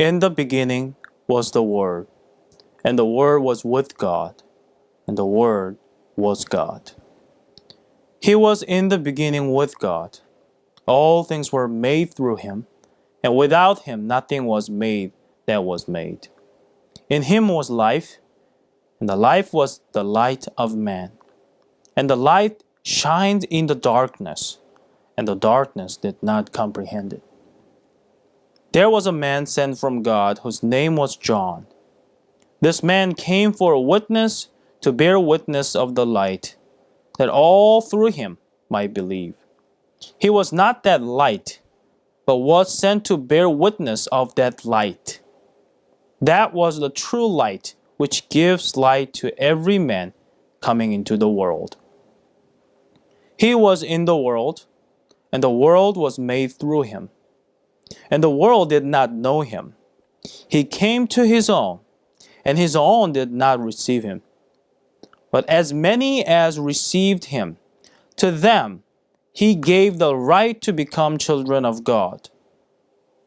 In the beginning was the Word, and the Word was with God, and the Word was God. He was in the beginning with God. All things were made through him, and without him nothing was made that was made. In him was life, and the life was the light of man. And the light shined in the darkness, and the darkness did not comprehend it. There was a man sent from God whose name was John. This man came for a witness to bear witness of the light, that all through him might believe. He was not that light, but was sent to bear witness of that light. That was the true light, which gives light to every man coming into the world. He was in the world, and the world was made through him, and the world did not know him. He came to his own, and his own did not receive him. But as many as received him, to them he gave the right to become children of God,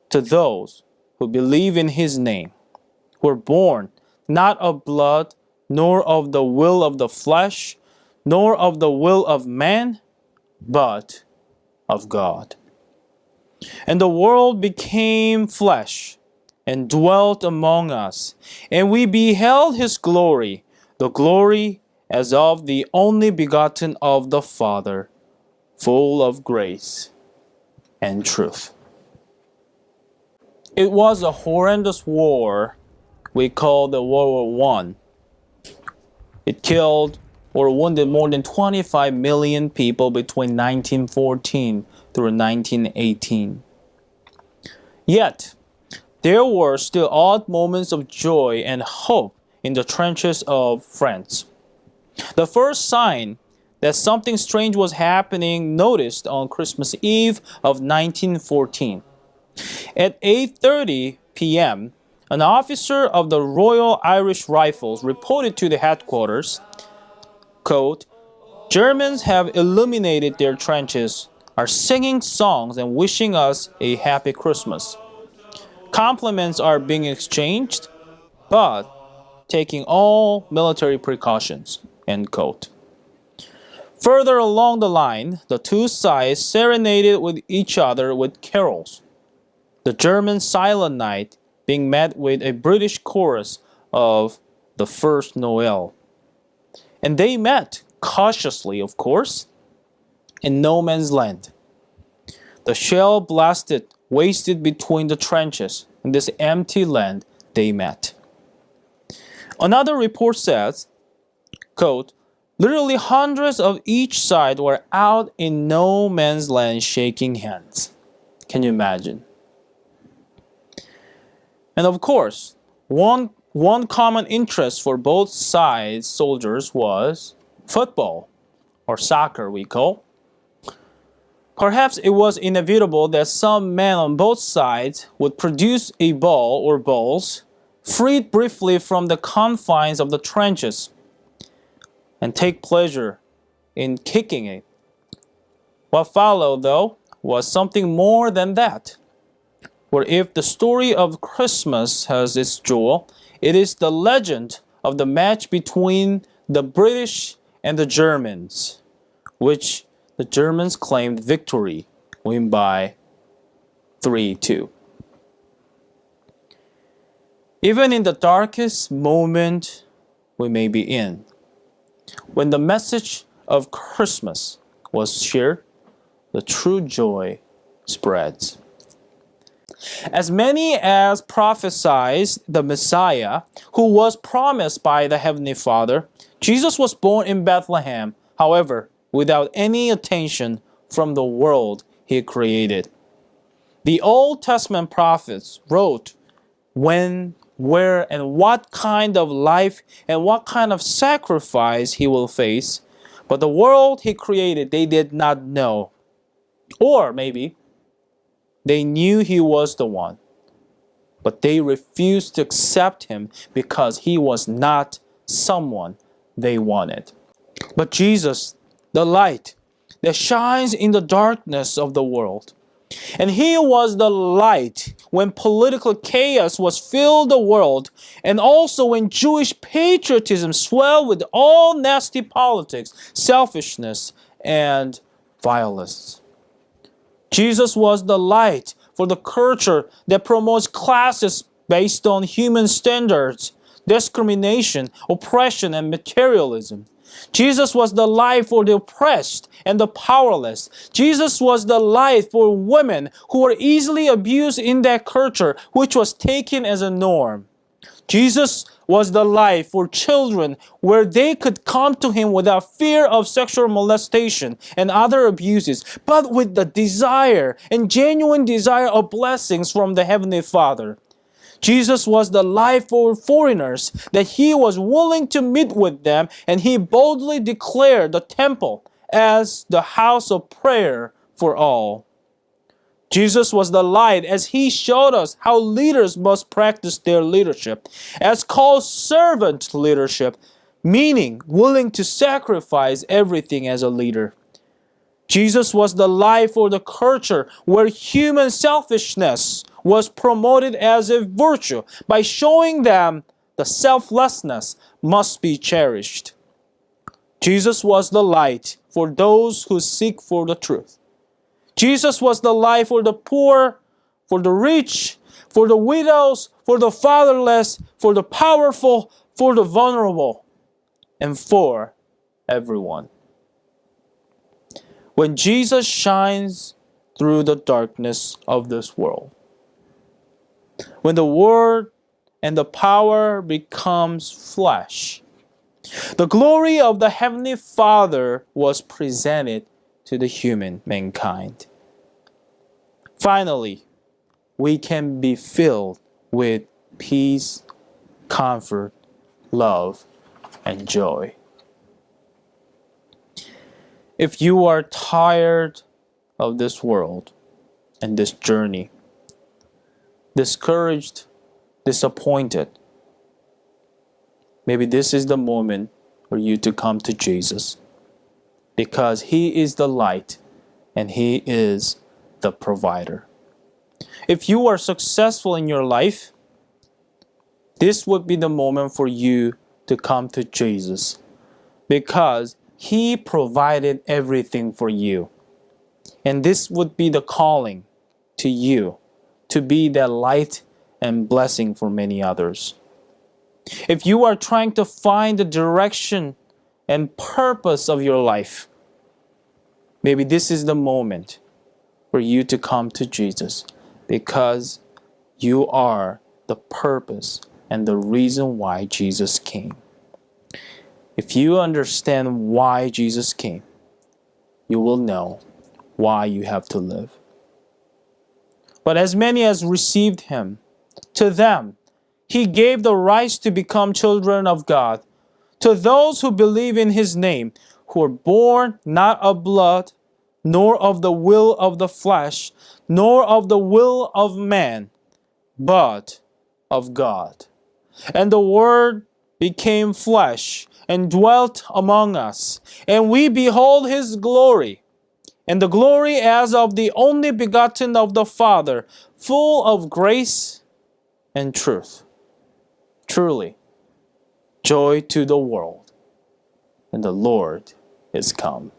to those who believe in his name, who were born not of blood, nor of the will of the flesh, nor of the will of man, but of God. And the world became flesh and dwelt among us, and we beheld his glory, the glory as of the only begotten of the Father, full of grace and truth. It was a horrendous war we call the World War I. It killed or wounded more than 25 million people between 1914 through 1918. Yet, there were still odd moments of joy and hope in the trenches of France. The first sign that something strange was happening noticed on Christmas Eve of 1914. At 8:30 p.m., an officer of the Royal Irish Rifles reported to the headquarters, quote, "Germans have illuminated their trenches, are singing songs and wishing us a happy Christmas. Compliments are being exchanged, but taking all military precautions," end quote. Further along the line, the two sides serenaded with each other with carols. The German Silent Night being met with a British chorus of the First Noel. And they met, cautiously of course, in no man's land. The shell blasted wasted between the trenches. In this empty land they met. Another report says, quote, "Literally hundreds of each side were out in no man's land shaking hands." Can you imagine? And of course, one common interest for both sides' soldiers was football, or soccer we call. Perhaps it was inevitable that some men on both sides would produce a ball or balls, freed briefly from the confines of the trenches, and take pleasure in kicking it. What followed, though, was something more than that. For if the story of Christmas has its jewel, it is the legend of the match between the British and the Germans, which the Germans claimed victory, win by 3-2. Even in the darkest moment we may be in, when the message of Christmas was shared, the true joy spreads. As many as prophesied the Messiah, who was promised by the Heavenly Father, Jesus was born in Bethlehem, however, without any attention from the world he created. The Old Testament prophets wrote when, where, and what kind of life and what kind of sacrifice he will face, but the world he created they did not know. Or maybe they knew he was the one, but they refused to accept him because he was not someone they wanted. But Jesus, the light that shines in the darkness of the world, And he was the light when political chaos was filled the world, and also when Jewish patriotism swelled with all nasty politics, selfishness, and violence. Jesus was the light for the culture that promotes classes based on human standards, discrimination, oppression, and materialism. Jesus was the light for the oppressed and the powerless. Jesus was the light for women who were easily abused in that culture, which was taken as a norm. Jesus was the light for children where they could come to him without fear of sexual molestation and other abuses, but with the desire and genuine desire of blessings from the Heavenly Father. Jesus was the light for foreigners, that he was willing to meet with them, and he boldly declared the temple as the house of prayer for all. Jesus was the light as he showed us how leaders must practice their leadership, as called servant leadership, meaning willing to sacrifice everything as a leader. Jesus was the light for the culture where human selfishness was promoted as a virtue by showing them the selflessness must be cherished. Jesus was the light for those who seek for the truth. Jesus was the light for the poor, for the rich, for the widows, for the fatherless, for the powerful, for the vulnerable, and for everyone. When Jesus shines through the darkness of this world, when the Word and the power becomes flesh, the glory of the Heavenly Father was presented to the human mankind. Finally, we can be filled with peace, comfort, love, and joy. If you are tired of this world and this journey, discouraged, disappointed, maybe this is the moment for you to come to Jesus, because he is the light and he is the provider. If you are successful in your life, this would be the moment for you to come to Jesus, because he provided everything for you. And this would be the calling to you to be that light and blessing for many others. If you are trying to find the direction and purpose of your life, maybe this is the moment for you to come to Jesus, because you are the purpose and the reason why Jesus came. If you understand why Jesus came, you will know why you have to live. But as many as received him, to them he gave the right to become children of God, to those who believe in his name, who are born not of blood, nor of the will of the flesh, nor of the will of man, but of God. And the Word became flesh and dwelt among us, and we behold his glory, and the glory as of the only begotten of the Father, full of grace and truth. Truly, joy to the world, and the Lord is come.